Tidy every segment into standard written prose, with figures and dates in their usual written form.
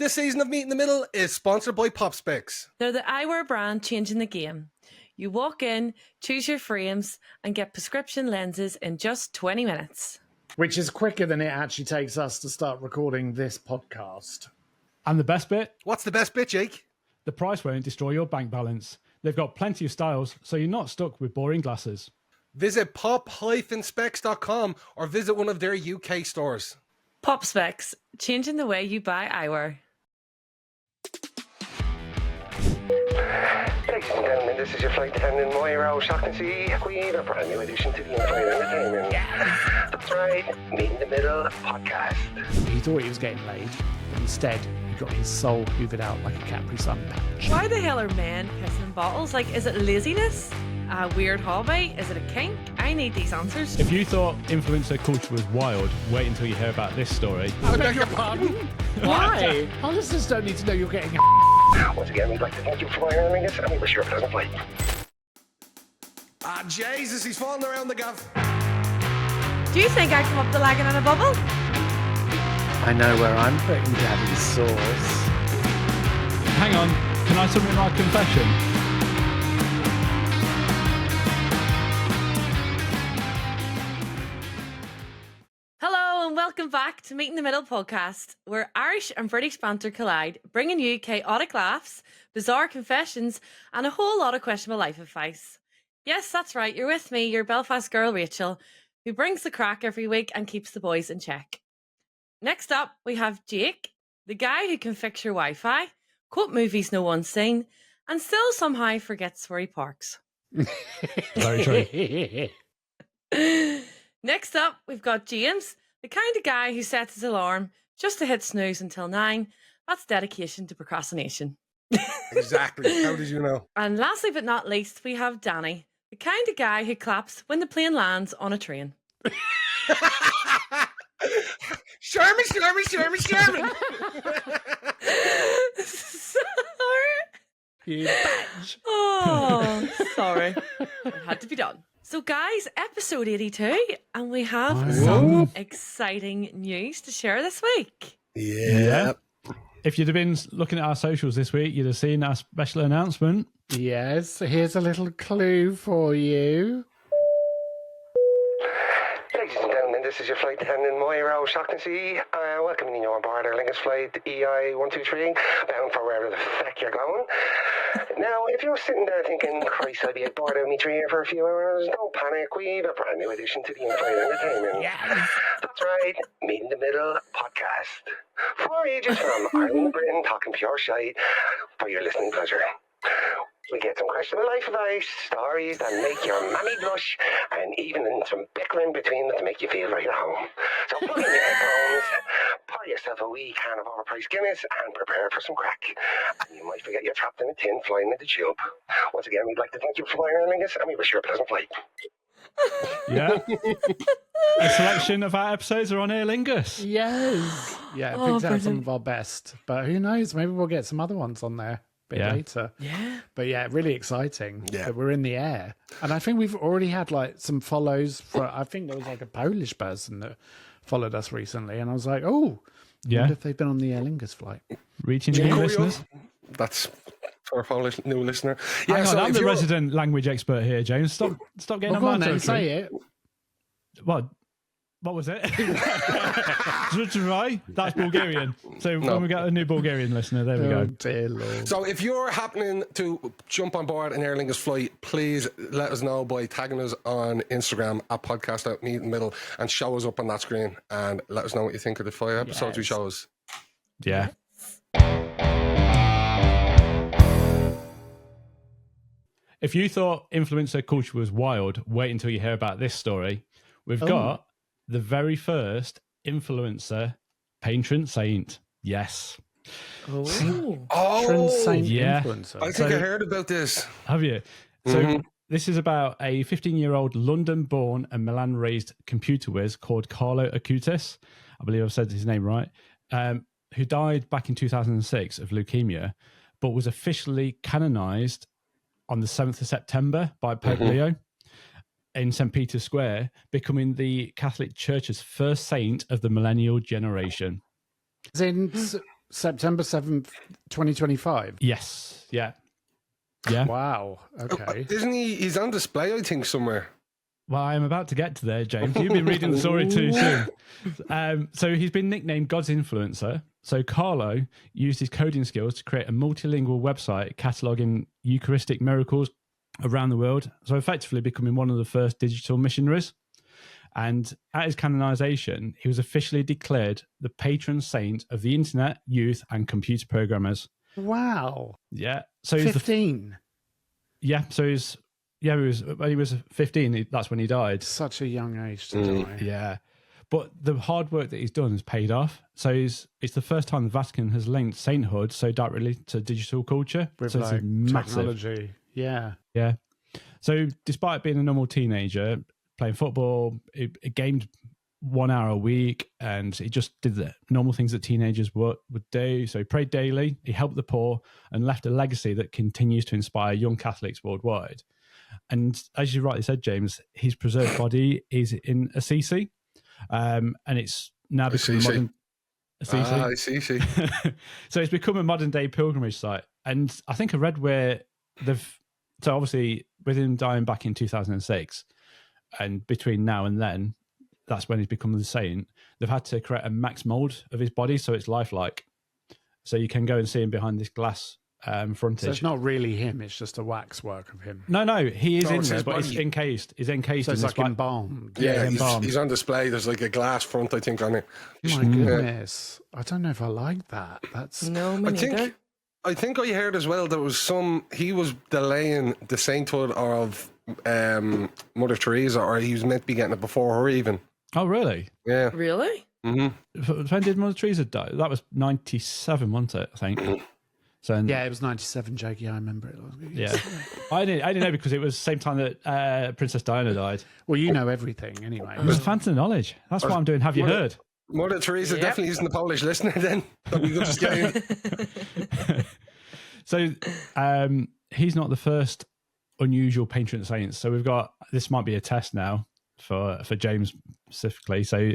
This season of Meet in the Middle is sponsored by PopSpecs. They're the eyewear brand changing the game. You walk in, choose your frames, and get prescription lenses in just 20 minutes. Which is quicker than it actually takes us to start recording this podcast. And the best bit? What's the best bit, Jake? The price won't destroy your bank balance. They've got plenty of styles, so you're not stuck with boring glasses. Visit pop-specs.com or visit one of their UK stores. PopSpecs, changing the way you buy eyewear. Ladies and gentlemen, this is your flight attendant Moira O'Shaughnessy. We have a brand new addition to the in-flight entertainment. That's right, Meet in the Middle podcast. He thought he was getting laid, but instead he got his soul hoovered out like a Capri Sun patch. Why the hell are men pissing in bottles? Like, is it laziness? A weird hobby? Is it a kink? I need these answers. If you thought influencer culture was wild, wait until you hear about this story. I beg your pardon? Why? Our listeners don't need to know you're getting Once again, we'd like to thank you for joining us, and we wish you a pleasant flight. Ah, Jesus, he's falling around the gaff. Do you think I come up the lagging in a bubble? I know where I'm putting Daddy's sauce. Hang on, can I submit my confession? Hello and welcome back to Meet in the Middle podcast, where Irish and British banter collide, bringing you chaotic laughs, bizarre confessions, and a whole lot of questionable life advice. Yes, that's right, you're with me, your Belfast girl Rachel, who brings the crack every week and keeps the boys in check. Next up, we have Jake, the guy who can fix your Wi-Fi, quote movies no one's seen, and still somehow forgets where he parks. Very true. Next up, we've got James, the kind of guy who sets his alarm just to hit snooze until 9. That's dedication to procrastination. Exactly. How did you know? And lastly but not least, we have Danny, the kind of guy who claps when the plane lands on a train. Sherman! Sorry. You bitch. Oh, sorry. It had to be done. So guys, episode 82, and we have some exciting news to share this week. Yeah. If you'd have been looking at our socials this week, you'd have seen our special announcement. Yes, here's a little clue for you. Ladies and gentlemen, this is your flight attendant Moira O'Shaughnessy. Welcoming you on board Aer Lingus flight EI123, bound for wherever the feck you're going. Now, if you're sitting there thinking, Christ, I'd be bored of me tree here for a few hours, don't panic, we've a brand new addition to the in-flight entertainment. Yes. That's right, Meet in the Middle podcast. 4 ages from Ireland, Britain, talking pure shite for your listening pleasure. We get some questionable life advice, stories that make your mammy blush, and even some bickering between them to make you feel right at home. So plug in your headphones, pour yourself a wee can of overpriced Guinness, and prepare for some crack. And you might forget you're trapped in a tin flying in the tube. Once again, we'd like to thank you for flying Aer Lingus, and we wish you a pleasant flight. Yeah. A selection of our episodes are on Aer Lingus. Yes. Yeah, Oh, picked out some brilliant. of our best. But who knows? Maybe we'll get some other ones on there a bit later. Yeah. But yeah, really exciting Yeah. that we're in the air. And I think we've already had like some follows for, I think there was like a Polish person that followed us recently. And I was like, oh, I wonder if they've been on the Aer Lingus flight. Reaching new listeners. That's for a Polish new listener. Hang on, so I'm if the you're- resident language expert here, James. Stop getting Well, on go my on then, territory. say it. What was it? That's Bulgarian. So when we got a new Bulgarian listener, there we Oh, go. dear Lord. So if you're happening to jump on board an Aer Lingus flight, please let us know by tagging us on Instagram at podcast@meetinmiddle and show us up on that screen and let us know what you think of the 5 episodes we Yes. show us. Yeah. If you thought influencer culture was wild, wait until you hear about this story. We've got the very first influencer patron saint. Yes. Patron Oh, saint yeah. influencer. I think I heard about this. Have you? So this is about a 15-year-old London-born and Milan-raised computer whiz called Carlo Acutis. I believe I've said his name right. Who died back in 2006 of leukemia, but was officially canonized on the 7th of September by Pope Leo in St. Peter's Square, becoming the Catholic Church's first saint of the millennial generation. As in September 7th, 2025. Yes. Yeah. Yeah. Wow. Okay. Isn't he? He's on display, I think, somewhere. Well, I'm about to get to there, James. You've been reading the story too soon. So he's been nicknamed God's influencer. So Carlo used his coding skills to create a multilingual website cataloguing Eucharistic miracles around the world. So effectively becoming one of the first digital missionaries. And at his canonization, he was officially declared the patron saint of the internet, youth, and computer programmers. Wow. Yeah. So 15. When he was 15, that's when he died. Such a young age to die. Yeah. But the hard work that he's done has paid off. So it's the first time the Vatican has linked sainthood so directly to digital culture. With so like it's massive. technology. Yeah. Yeah. So despite being a normal teenager, playing football, he gamed 1 hour a week, and he just did the normal things that teenagers would do. So he prayed daily, he helped the poor, and left a legacy that continues to inspire young Catholics worldwide. And as you rightly said, James, his preserved body is in Assisi, and it's now become a modern Assisi. So it's become a modern day pilgrimage site. And I think I read where so obviously with him dying back in 2006, and between now and then, that's when he's become the saint, they've had to create a max mold of his body so it's lifelike. So you can go and see him behind this glass frontage. So it's not really him, it's just a wax work of him. No, he is in there, his but body. it's encased. He's encased So in it's this like embalmed. Yeah, embalmed. he's on display. There's like a glass front, I think, on it. My goodness. I don't know if I like that. That's No, me neither. I think I heard as well there was he was delaying the sainthood of Mother Teresa, or he was meant to be getting it before her even. Oh, really? Yeah. Really? Mm-hmm. When did Mother Teresa die? That was 97, wasn't it? I think. So yeah, it was 97, Jakey. I remember it. Yeah, I didn't know because it was the same time that Princess Diana died. Well, you know everything anyway. It was phantom knowledge. That's what I'm doing. Have you heard? Mother Teresa definitely isn't the Polish listener then. That we could just get in. So he's not the first unusual patron saint. So we've got, this might be a test now for James specifically. So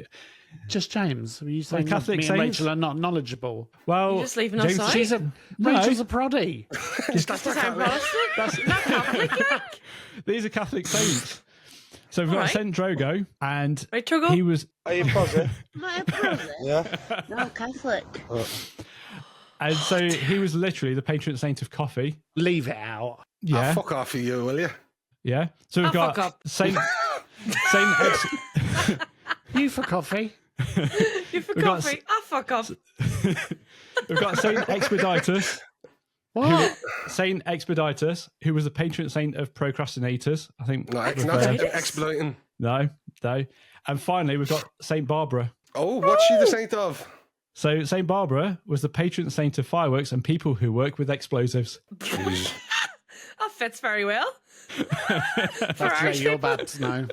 just James, were you saying Catholic me saints? and Rachel are not knowledgeable? Well, You're just leaving us James, out? She's Rachel's a proddy. Just sound Protestant. That's not Catholic, like. These are Catholic saints. So we've got Alright. Saint Drogo, and Right, Drogo? he was, Are you positive? Not a problem. Yeah. No, Catholic. and so he was literally the patron saint of coffee. Leave it out. Yeah, Fuck off of you, will you? yeah. So we've fuck got up. Saint You for coffee? You for We got coffee. Fuck up. We've got Saint Expeditius. What? Saint Expeditius, who was the patron saint of procrastinators. I think. No, was not there. exploiting. No. And finally, we've got Saint Barbara. Oh, what's she the saint of? So Saint Barbara was the patron saint of fireworks and people who work with explosives. That fits very well. For That's let Irish your people. babs know.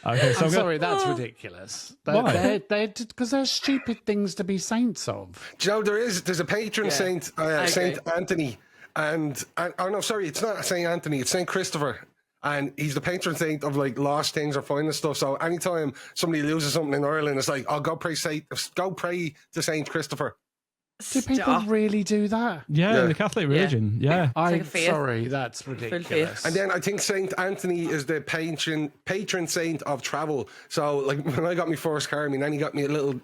Okay, so I'm sorry, that's ridiculous. Why? Because they're stupid things to be saints of. Do you know there's a patron saint, Saint Anthony, and oh no, sorry, it's not Saint Anthony, it's Saint Christopher, and he's the patron saint of like lost things or finding stuff. So anytime somebody loses something in Ireland, it's like, oh, go pray to Saint Christopher. Do people really do that? Yeah, Yeah. the Catholic religion. Yeah. like a faith. Sorry, that's ridiculous. And then I think Saint Anthony is the patron saint of travel. So like when I got my first car, my nanny got me a little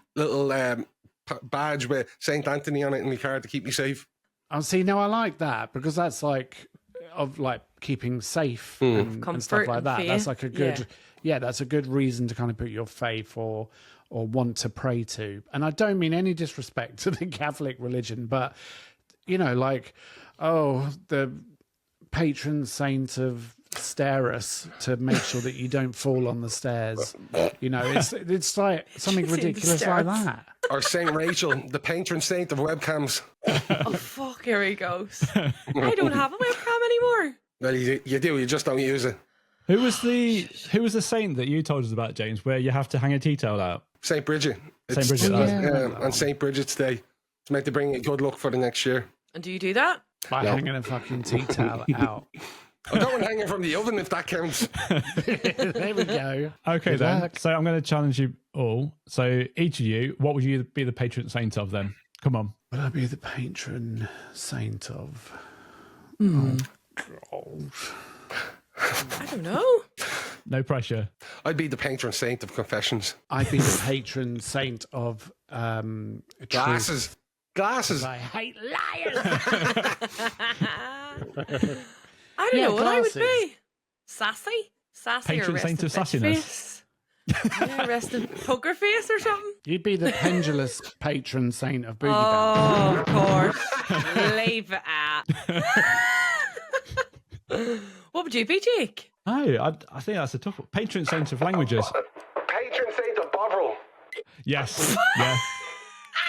badge with Saint Anthony on it in my car to keep me safe. Oh, see, now I like that because that's like of like keeping safe and stuff Comfort like and that. faith. That's like a good, that's a good reason to kind of put your faith or want to pray to. And I don't mean any disrespect to the Catholic religion, but you know, like, oh, the patron saint of stairs to make sure that you don't fall on the stairs. You know, it's like something ridiculous like that. Or Saint Rachel, the patron saint of webcams. Oh, fuck, here he goes. I don't have a webcam anymore. Well, you do, you just don't use it. Who was the saint that you told us about, James, where you have to hang a tea towel out? Saint Bridget. Saint Bridget. On Saint Bridget's Day. It's meant to bring you good luck for the next year. And do you do that? By hanging a fucking tea towel out. I got one hanging from the oven, if that counts. There we go. Okay, Good then. luck. So I'm going to challenge you all. So each of you, what would you be the patron saint of then? Come on. Will I be the patron saint of? I Oh, don't know. No pressure. I'd be the patron saint of confessions. I'd be the patron saint of truth. Glasses. Glasses. I hate liars. I don't know what I would glasses. be. Sassy? Sassy Patron or saint of resting bitch sassiness. face? Yeah, resting poker face or something? You'd be the pendulous patron saint of boogie bounce. Oh, of course. Leave it at. What would you be, Jake? No, I think that's a tough one. Patron saint of languages. Patron saint of Bovril. Yes. Yeah.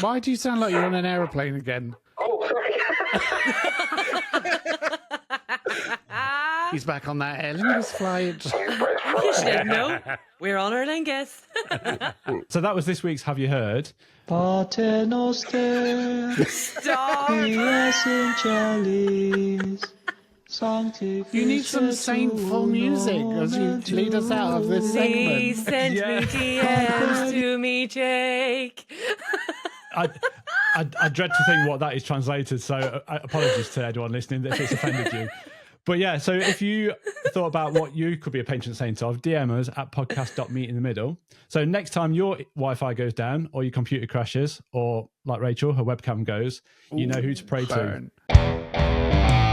Why do you sound like you're on an aeroplane again? Oh, sorry. He's back on that Aer Lingus flight. You should know. We're on our lingus. So that was this week's Have You Heard? Pater Noster, Stop. dies in chalice, You need some saintful music as you lead us out of this Please segment. send me DMs to me, Jake. I dread to think what that is translated, so apologies to anyone listening if it's offended you. But yeah, so if you thought about what you could be a patron saint of, DM us at podcast.meetinthemiddle. So next time your Wi-Fi goes down or your computer crashes or, like Rachel, her webcam goes, you know who to pray Burn. to.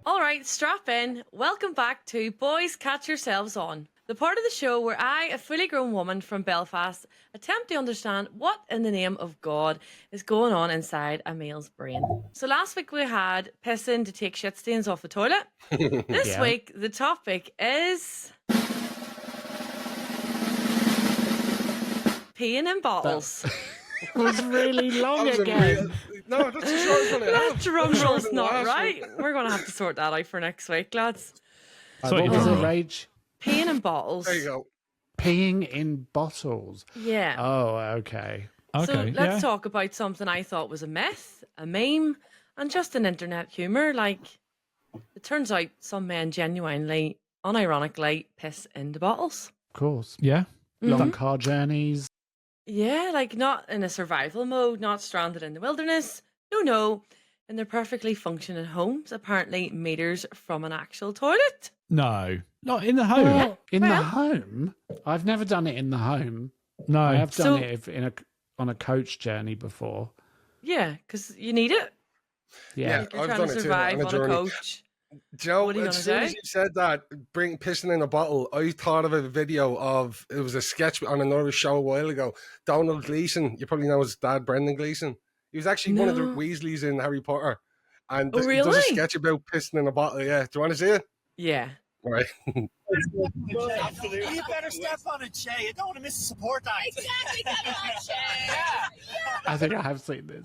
All right, strap in. Welcome back to Boys Catch Yourselves On, the part of the show where I, a fully grown woman from Belfast, attempt to understand what in the name of God is going on inside a male's brain. So last week we had pissing to take shit stains off the toilet. This Yeah. week the topic is peeing in bottles. It was really long That was a again. real- No, that's the shortest one I That have. drum Shorter roll's than not last right. week. We're going to have to sort that out for next week, lads. So What you was don't it, know. Rach? Peeing in bottles. There you go. Peeing in bottles. Yeah. Oh, okay. Okay, So let's yeah. talk about something I thought was a myth, a meme, and just an internet humour. Like, it turns out some men genuinely, unironically, piss into bottles. Of course. Yeah. Long car journeys. Yeah, like not in a survival mode, not stranded in the wilderness. No. In their perfectly functioning homes, apparently meters from an actual toilet. No, not in the home. In the Well- home? I've never done it in the home. No. I have done So- it on a coach journey before. Yeah, because you need it. Yeah. You're I've trying done to it too, survive on a on a journey. coach. Do you know, What are you as gonna soon as do? you said that, bring pissing in a bottle, I thought of a video of, it was a sketch on another show a while ago. Donald Gleason, you probably know his dad, Brendan Gleason. He was actually one of the No. Weasleys in Harry Potter. And Oh, he does a really? sketch about pissing in a bottle, yeah. Do you want to see it? Yeah. All right. Absolutely. You better step on it, Shay. You don't want to miss the support act. Exactly, step on it, Shay. I think I have seen this.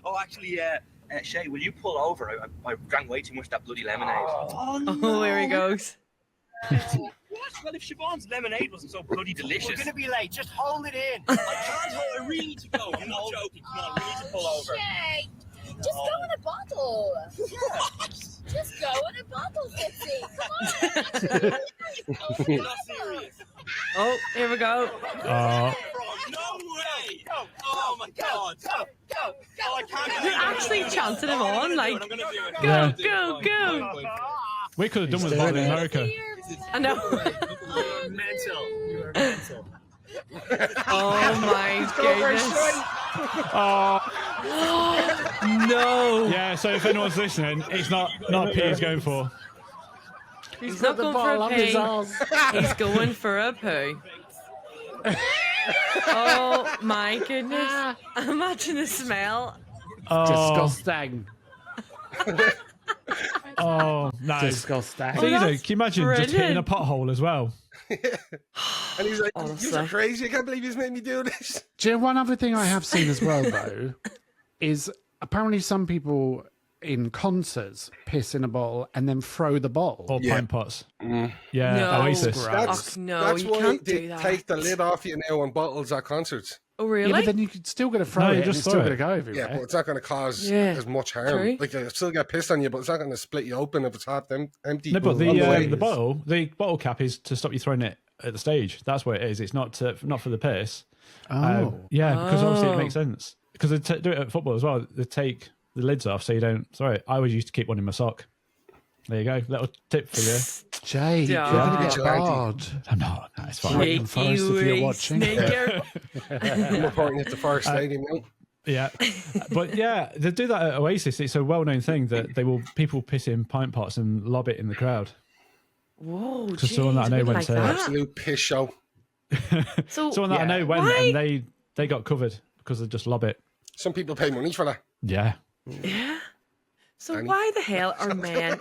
Oh, actually, Shay, will you pull over? I drank way too much of that bloody lemonade. Oh, no. Oh, here he goes. What? Well, if Siobhan's lemonade wasn't so bloody delicious. We're going to be late. Just hold it in. I can't hold I really need to go. I'm not joking. Come on, we need to pull over. Shay, just go in a bottle. Just go in a bottle, Fitzy. Come on. You're not serious. Oh, here we go. No way. Go. Oh, my God. Go. Oh, I can't. You're actually chanting him on, like, I'm going to do it. go, Yeah. go. We could have done with He's a bottle doing in it. America. I know. You're mental. You're mental. Oh my goodness. Oh, No. yeah. So if anyone's listening, it's not pee he's going for. He's Got not the going bottle for a up his pee. arse. He's going for a poo. Oh my goodness. Imagine the smell. Oh, Disgusting. oh no. Disgusting. Oh, Caesar, that's can you imagine just hitting a brilliant. pothole as well? And he's like, you're Honestly. crazy. I can't believe he's made me do this. Do you know one other thing I have seen as well, though, is apparently some people in concerts piss in a bottle and then throw the bottle. Or pine pots. Yeah, No. Oasis. Gross. That's, Oh, no, that's you why can't they do that. take the lid off you now on bottles at concerts. Oh, really? Yeah, but then you could still going to throw No, it you and just it's still throw going to it. go everywhere. Yeah, but it's not going to cause Yeah, as much harm. true. Like, you'll still get pissed on you, but it's not going to split you open if it's half empty. No, but on the way. the bottle cap is to stop you throwing it at the stage. That's what it is. It's not for the piss. Oh. Yeah, because obviously it Oh. makes sense. Because they do it at football as well. They take the lids off so you don't throw it. I always used to keep one in my sock. There you go. Little tip for you. Jake, Yeah. you're going to get Vigilante. barred. I'm not. No, it's fine. Wait. Forest, if you're watching. I'm reporting it to Forest Stadium now. Yeah, but yeah, they do that at Oasis. It's a well-known thing that people piss in pint pots and lob it in the crowd. Whoa, Because someone that I jeez, know wouldn't went like to- that. Absolute piss show. So, Someone that I know went Why? and they got covered because they just lob it. Some people pay money for that. Yeah, yeah. So Danny? why the hell are men?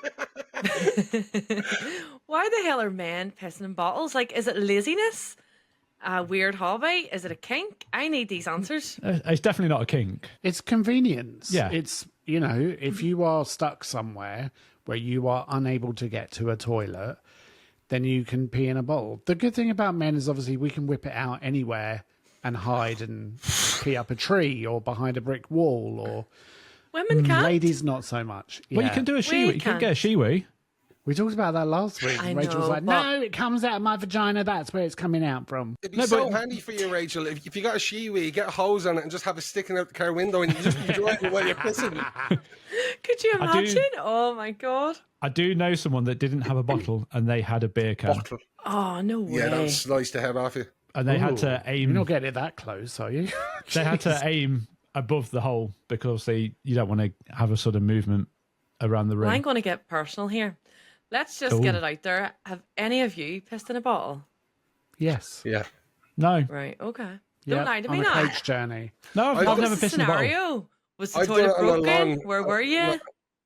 Why the hell are men pissing in bottles? Like, is it laziness? A weird hobby? Is it a kink? I need these answers. it's definitely not a kink. It's convenience. Yeah. It's, you know, if you are stuck somewhere where you are unable to get to a toilet, then you can pee in a bowl. The good thing about men is obviously we can whip it out anywhere and hide and pee up a tree or behind a brick wall, or Women can't. ladies not so much. Well, you Yeah. can do a shiwi. You can can't. get a shiwi. We talked about that last week. I And Rachel was know, like, but- no, it comes out of my vagina. That's where it's coming out from. It'd be No, so but- handy for you, Rachel, if you got a shiwi, get a hose on it and just have it sticking out the car window and you just be driving while you're pissing. Could you I do- imagine? Oh my god. I do know someone that didn't have a bottle and they had a beer can Bottle. Oh no way. Yeah, that'll slice the head off you. and they had to Ooh, aim. You're not getting it that close, are you? They had to aim above the hole because you don't want to have a sudden movement around the Well, I'm ring. going to get personal here. Let's just Cool. get it out there. Have any of you pissed in a bottle? Yes. Yeah. No, Right. Okay. Yeah, Don't lie to on me a now. coach journey. no, I've What What never was the pissed in a bottle. scenario? Was the I've done toilet it on a broken? long- Where were you?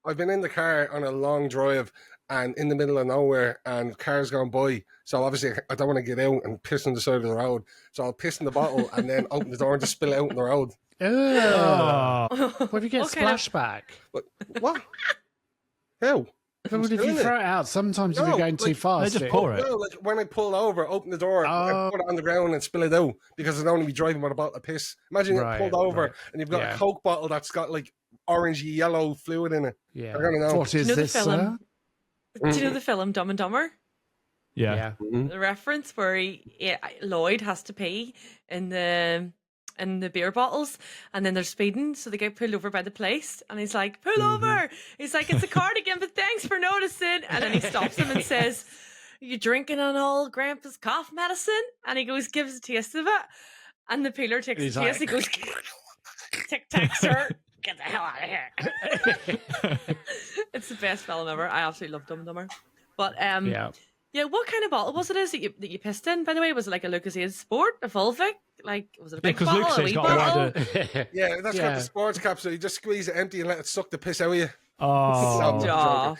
I've been in the car on a long drive and in the middle of nowhere and cars going by. So obviously I don't want to get out and piss on the side of the road. So I'll piss in the bottle and then open the door and just spill it out in the road. Ugh. Oh, What if you get What kind of- splashback? But what? How? But if you doing it. throw it out, sometimes if No, you're going too like, fast, they just it- pour it. No, like when I pull over, open the door, Oh. and put it on the ground and spill it out because I don't want to be driving with a bottle of piss. Imagine you Right, pulled over right. and you've got Yeah. a Coke bottle that's got like orangey yellow fluid in it. Yeah. I don't know. What is you know the this, sir? film? Do you know the film Dumb and Dumber? yeah. The reference where Lloyd has to pee in the beer bottles, and then they're speeding, so they get pulled over by the police, and he's like, "Pull over!" He's like, "It's a cardigan, but thanks for noticing." And then he stops him and says, "You drinking on old Grandpa's cough medicine?" And he goes, gives a taste of it, and the peeler takes He's a taste. like- He goes, "Tic tac, sir." Get the hell out of here. It's the best film ever. I absolutely love Dumb and Dumber. But Yeah. yeah, what kind of bottle was it that you pissed in, by the way? Was it like a Lucasade Sport, a Volvic? Like, was it a Yeah, big because bottle, a Luke's wee got a bottle? wider. Yeah, that's got Yeah. the sports capsule. You just squeeze it empty and let it suck the piss out of you. Oh, Jaw.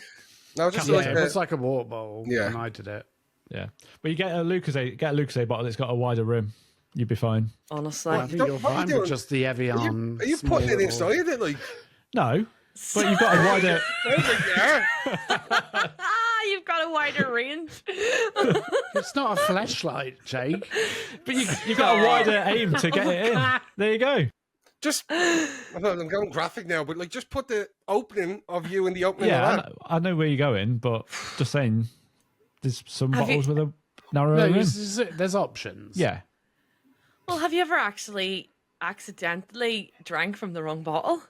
No, just Yeah, like it the, was like a water bowl Yeah. when I did it. yeah. But you get a Lucasade bottle that's got a wider rim. You'd be fine. Honestly. I think Don't- you're what are you fine doing? with just the Evian. are you small putting it little- inside it? Like, No, but you've got a wider. yeah. You've got a wider range. It's not a flashlight, Jake. But you've got a wider aim to get it in. There you go. Just, I'm going graphic now, but like, just put the opening of you in the opening Yeah, of that. I know where you're going, but just saying, there's some Have bottles you- with a narrower No, rim. there's options. Yeah. Well, have you ever actually accidentally drank from the wrong bottle?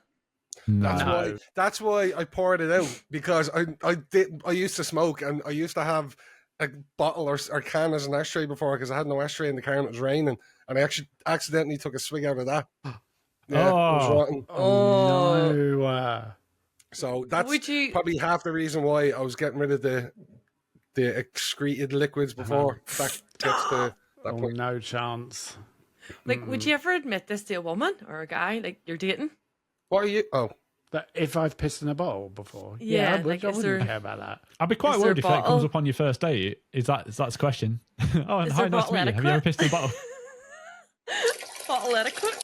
No. That's why I poured it out because I used to smoke and I used to have a bottle or can as an ashtray before because I had no ashtray in the car and it was raining and I actually accidentally took a swig out of that. Yeah, it was Oh. rotten. Oh, no. So that's Would you- probably half the reason why I was getting rid of the excreted liquids before that gets to that Oh, point. no chance. Like, would you ever admit this to a woman or a guy, like you're dating? What are you? Oh, But if I've pissed in a bottle before, Yeah, I, would, like, I is wouldn't there- care about that. I'd be quite Is there worried a if that comes bottle? up on your first date. Is that's the question? Oh, and Is hi, there nice to bottle meet you. Have you etiquette? ever pissed in a bottle? Bottle etiquette.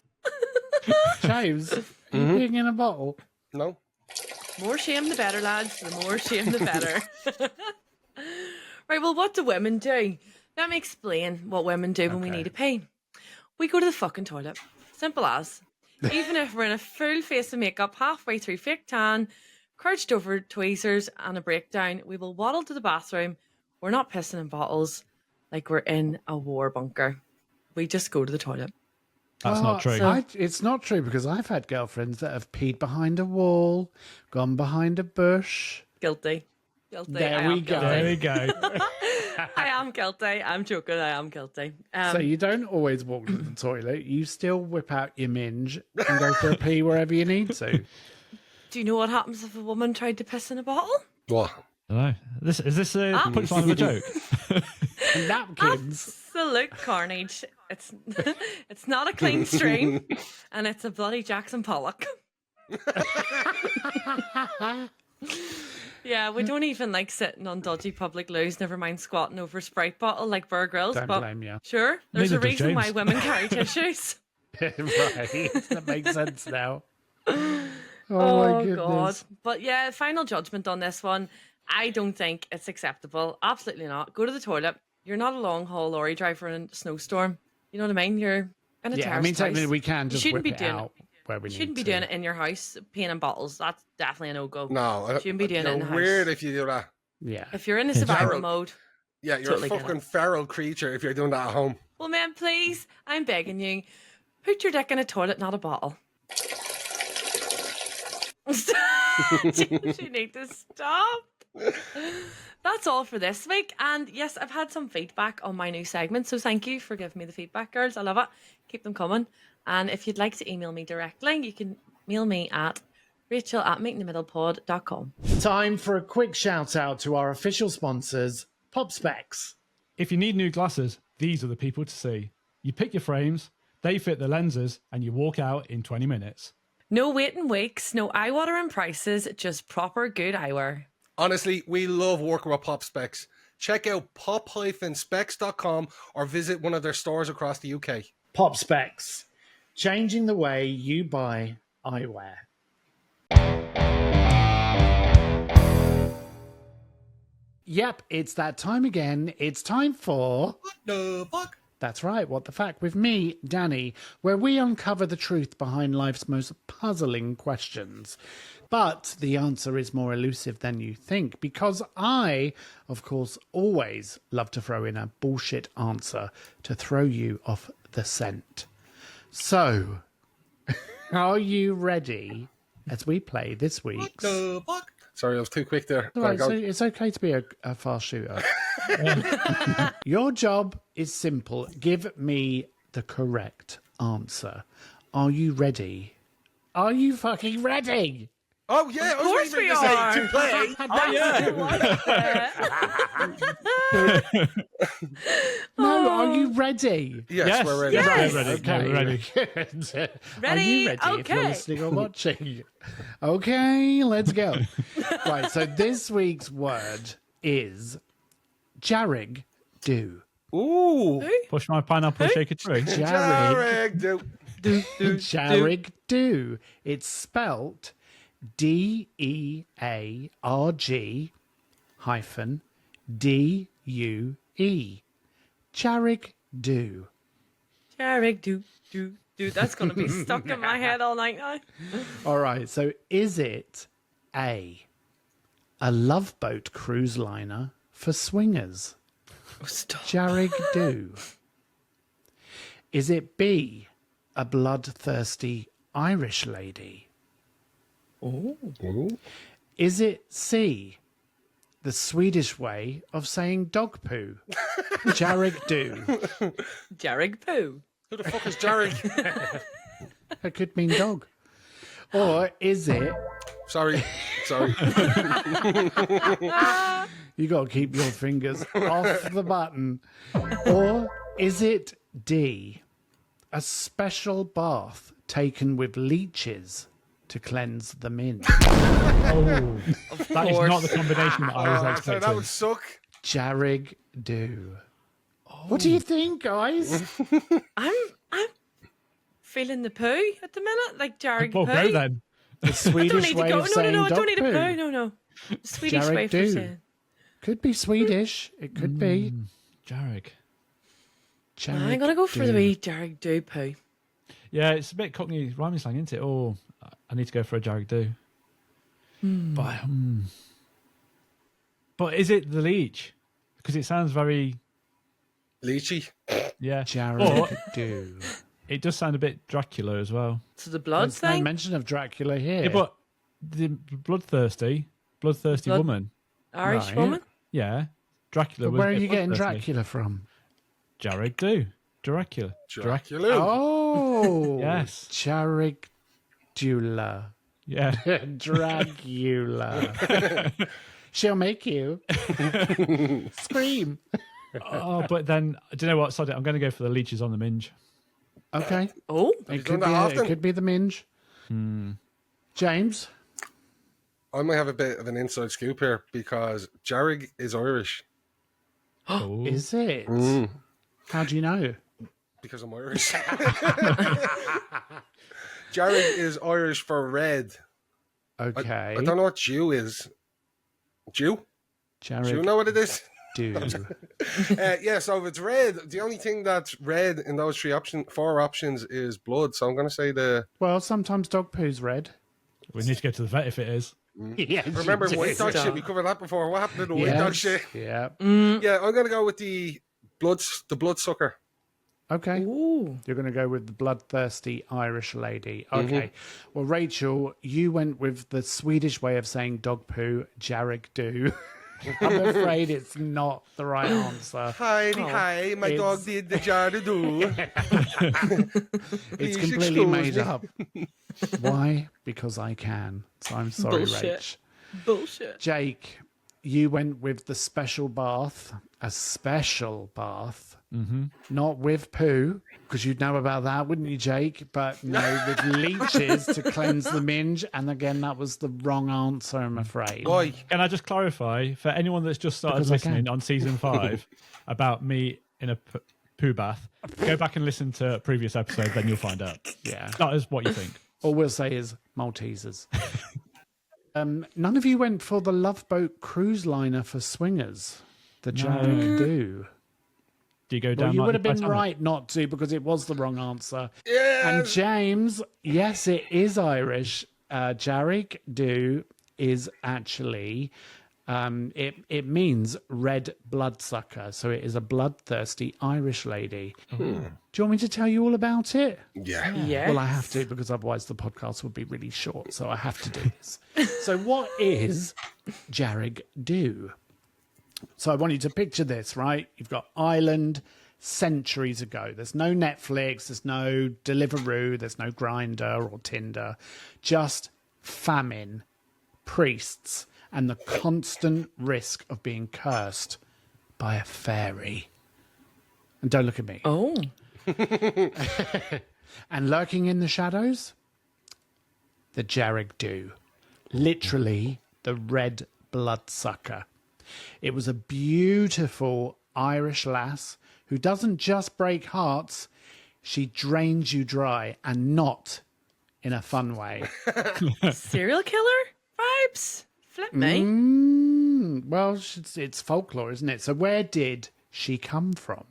James, are you peeing in a bottle? no. More shame the better, lads. The more shame the better. Right, well, what do women do? Let me explain what women do when we Okay. need to pee. we go to the fucking toilet. Simple as. Even if we're in a full face of makeup, halfway through fake tan, crouched over tweezers and a breakdown, we will waddle to the bathroom. We're not pissing in bottles like we're in a war bunker. We just go to the toilet. That's not true. It's not true because I've had girlfriends that have peed behind a wall, gone behind a bush. Guilty. There we go. There we go. I am guilty. I'm joking. I am guilty. So you don't always walk to the toilet. You still whip out your minge and go for a pee wherever you need to. Do you know what happens if a woman tried to piss in a bottle? What? Hello. Is this a punchline of a joke? Napkins. Absolute carnage. It's not a clean stream, and it's a bloody Jackson Pollock. Yeah, we don't even like sitting on dodgy public loos, never mind squatting over a Sprite bottle like Bear Grylls. Don't but blame you. Sure, there's Neither a does reason why James. women carry tissues. Right. That makes sense now. Oh Oh, my goodness. God. But yeah, final judgment on this one. I don't think it's acceptable. Absolutely not. Go to the toilet. You're not a long haul lorry driver in a snowstorm. You know what I mean? You're in a Yeah, I terraced mean, technically house. we can just shouldn't whip be it doing out where we You shouldn't need be to. doing it in your house, peeing in bottles. That's definitely a no-go. No. Shouldn't be doing it in the house. Weird if you do that. Yeah. If you're in a survival Feral. mode. Yeah, you're Totally a get fucking it. feral creature if you're doing that at home. Well, man, please, I'm begging you. Put your dick in a toilet, not a bottle. James, you need to stop. That's all for this week. And yes, I've had some feedback on my new segment. So thank you for giving me the feedback, girls. I love it. Keep them coming. And if you'd like to email me directly, you can mail me at rachel@meetingthemiddlepod.com. Time for a quick shout out to our official sponsors, Pop Specs. If you need new glasses, these are the people to see. You pick your frames, they fit the lenses, and you walk out in 20 minutes. No waiting weeks, no eye-watering prices, just proper good eyewear. Honestly, we love working with Pop Specs. Check out pop-specs.com or visit one of their stores across the UK. Pop Specs, changing the way you buy eyewear. Yep, it's that time again. It's time for... What the fuck? That's right, What the Fact, with me, Danny, where we uncover the truth behind life's most puzzling questions. But the answer is more elusive than you think, because I, of course, always love to throw in a bullshit answer to throw you off the scent. So, are you ready as we play this week's... The fuck? Sorry, I was too quick there. All right, so it's okay to be a fast shooter. Your job is simple. Give me the correct answer. Are you ready? Are you fucking ready? Oh, yeah, Of course we are. to play. No, are you ready? Yes, we're ready. Yes. We're ready. Okay, We're ready. good. Ready? Are you ready if you're Okay. listening or watching? Okay, let's go. Right, so this week's word is Dearg Due. Ooh. Push my pineapple, shake a tree. Dearg Dearg, Dearg Due. It's spelt DEARG hyphen DUE. Dearg Due. Dearg Due. That's going to be stuck in my head all night now. All right, so is it A, love boat cruise liner for swingers? Stop. Dearg Due. Is it B, a bloodthirsty Irish lady? Oh. Is it C, the Swedish way of saying dog poo? Dearg Due. Dearg Poo. Who the fuck is Dearg? That could mean dog. Or is it... Sorry. You got to keep your fingers off the button. Or is it D, a special bath taken with leeches to cleanse the mint? Oh, that is course. not the combination that I was So expecting. that would suck. Dearg Due. What do you think, guys? I'm feeling the poo at the minute, like Dearg Well, Poo. go then. The I don't Swedish need to way go. of No, saying I dog don't need poo. a poo. No. The Swedish Dearg way for Due. saying. Could be Swedish. It could be. Dearg. I'm going to go for the wee Dearg Due poo. Yeah, it's a bit Cockney rhyming slang, isn't it? Oh, I need to go for a Dearg Due. But is it the leech? Because it sounds very Lychee. yeah. Dearg Due. It does sound a bit Dracula as well. So the blood There's no thing? mention of Dracula here. Yeah, but the bloodthirsty Blood- woman. Irish Right. woman? Yeah, Dracula. But was where are a bit you getting bloodthirsty. Dracula from? Dearg Due. Dracula. Dracula. Oh, Yes. Dearg Due. Yeah. Dragula. She'll make you scream. Oh, but then do you know what? Sorry, I'm going to go for the leeches on the minge. Okay. Oh, It done could, that be often? it could be the minge. James? I might have a bit of an inside scoop here because Dearg is Irish Oh. Is it? How do you know? because I'm Irish. Dearg is Irish for red. Okay. I don't know what Jew is. Jew? Do you Dearg know what it is? Due. Yeah, so if it's red, the only thing that's red in those four options is blood. So I'm going to say Well, sometimes dog poo's red. We need to go to the vet if it is. Yes, remember you white do. dog shit. We covered that before. What happened to the white dog Yes, shit? Yeah. Yeah, I'm going to go with the bloodsucker. Okay. ooh. You're going to go with the bloodthirsty Irish lady. Okay. Well, Rachel, you went with the Swedish way of saying dog poo, Dearg Due. I'm afraid it's not the right answer. Hi, my dog It's- did the jar to do. It's Please completely excuse made me. up. Why? Because I can. So I'm sorry, Bullshit. Rach. Bullshit. Jake, you went with the special bath, a special bath, not with poo, because you'd know about that, wouldn't you, Jake? But no, with leeches to cleanse the minge. And again, that was the wrong answer, I'm afraid. Why? Can I just clarify for anyone that's just started Because I listening can. on season 5 about me in a poo bath? Go back and listen to a previous episode, then you'll find out. Yeah. That is what you think. All we'll say is Maltesers. None of you went for the Love Boat cruise liner for swingers, the Dearg Due. Do you go Well, down? you like would have the been Titanic? right not to because it was the wrong answer. Yes. And James, yes, it is Irish. Dearg Due is actually, it means red bloodsucker. So it is a bloodthirsty Irish lady. Do you want me to tell you all about it? Yeah. Yes. Well, I have to because otherwise the podcast would be really short. So I have to do this. So what is Dearg Due? So I want you to picture this, right? You've got Ireland centuries ago. There's no Netflix, there's no Deliveroo, there's no Grindr or Tinder. Just famine, priests, and the constant risk of being cursed by a fairy. And don't look at me. Oh. And lurking in the shadows, the Dearg Due. Literally, the red bloodsucker. It was a beautiful Irish lass who doesn't just break hearts, she drains you dry, and not in a fun way. Serial killer vibes? Flip me. Well, it's folklore, isn't it? So where did she come from?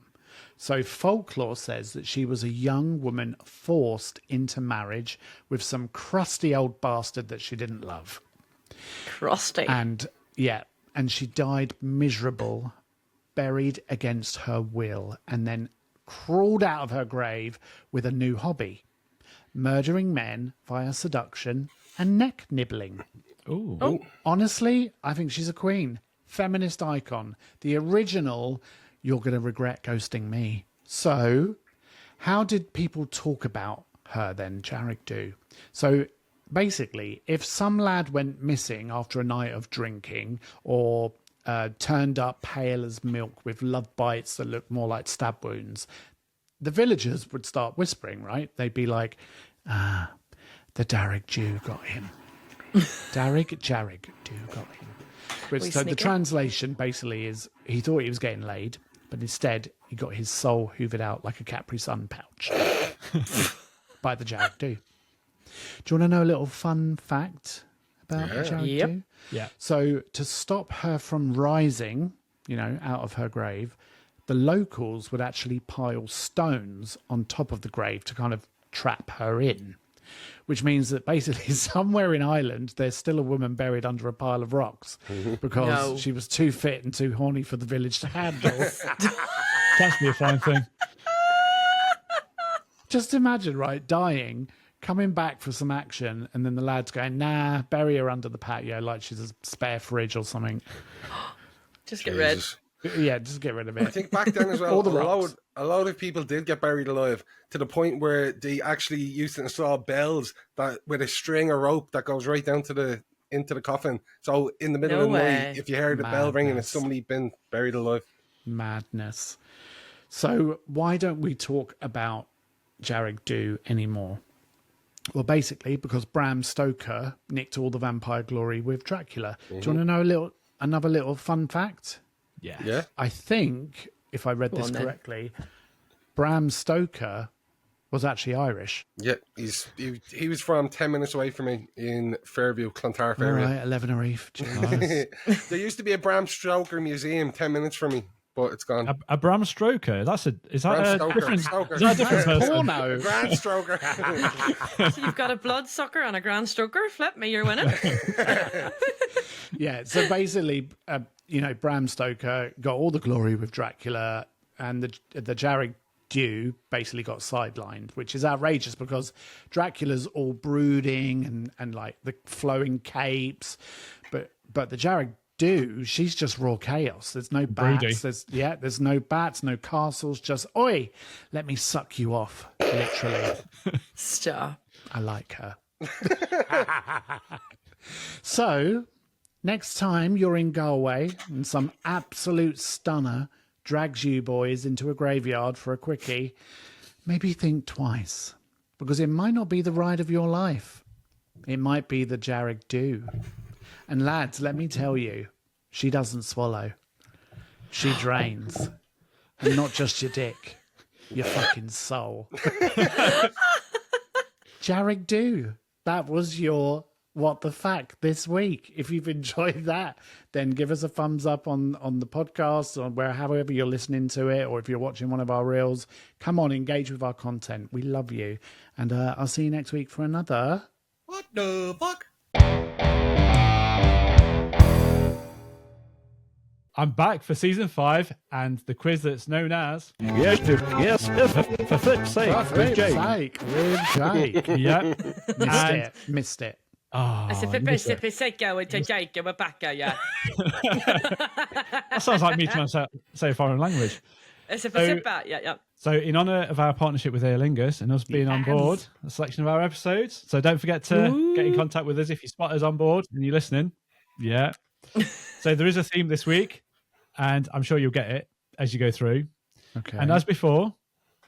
So folklore says that she was a young woman forced into marriage with some crusty old bastard that she didn't love. Crusty. And she died miserable, buried against her will, and then crawled out of her grave with a new hobby: murdering men via seduction and neck nibbling. Ooh. Honestly, I think she's a queen. Feminist icon. The original, you're going to regret ghosting me. So, how did people talk about her then, Dearg Due? So, basically, if some lad went missing after a night of drinking or turned up pale as milk with love bites that looked more like stab wounds, the villagers would start whispering, right? They'd be like, the Dearg Due got him. Dearg Due got him. Which, Wee so the sneaker. translation basically is he thought he was getting laid, but instead he got his soul hoovered out like a Capri Sun pouch by the Dearg Due. Do you want to know a little fun fact about the Dearg Yep. Due? Yeah. So to stop her from rising, out of her grave, the locals would actually pile stones on top of the grave to kind of trap her in, which means that basically somewhere in Ireland there's still a woman buried under a pile of rocks because she was too fit and too horny for the village to handle. That's be a fine thing. Just imagine, right, dying, coming back for some action, and then the lads going, nah, bury her under the patio like she's a spare fridge or something. Just get rid. Yeah, just get rid of it. I think back then as well, All the rocks. a lot of people did get buried alive to the point where they actually used to install bells that with a string or rope that goes right down to into the coffin. So in the middle of the night, if you heard the bell ringing, it's somebody been buried alive. Madness. So why don't we talk about Dearg Due anymore? Well, basically because Bram Stoker nicked all the vampire glory with Dracula. Do you want to know another little fun fact? Yeah. I think, if I read this correctly, Bram Stoker was actually Irish. Yeah, he was from 10 minutes away from me in Fairview, Clontarf All area. right, 11 or 8. There used to be a Bram Stoker museum 10 minutes from me, but it's gone. A Bram Stoker? Is that Bram a Stoker. different? Stoker. Is that a different person? Porno. Grand Stoker. So you've got a bloodsucker and a grand stroker. Flip me, you're winning. Yeah, so basically, Bram Stoker got all the glory with Dracula, and the Dearg Due basically got sidelined, which is outrageous because Dracula's all brooding and like the flowing capes, but the Dearg Due, she's just raw chaos. There's no bats. There's no bats, no castles. Just oi, let me suck you off, literally. Stop. I like her. So, next time you're in Galway and some absolute stunner drags you boys into a graveyard for a quickie, maybe think twice, because it might not be the ride of your life. It might be the Dearg Due. And lads, let me tell you, she doesn't swallow. She drains. And not just your dick, your fucking soul. Dearg Due. That was your What the Fact this week. If you've enjoyed that, then give us a thumbs up on the podcast or however you're listening to it, or if you're watching one of our reels. Come on, engage with our content. We love you. And I'll see you next week for another... What the fuck? I'm back for season 5 and the quiz that's known as Yes, for flip's sake, with Jake. With Jake. Yeah. Missed it. Oh, I said, we're back, yeah. that sounds like me trying to say a foreign language. Yeah. So in honour of our partnership with Aer Lingus and us being on board a selection of our episodes, so don't forget to get in contact with us if you spot us on board and you're listening. Yeah. So there is a theme this week, and I'm sure you'll get it as you go through. Okay. And as before,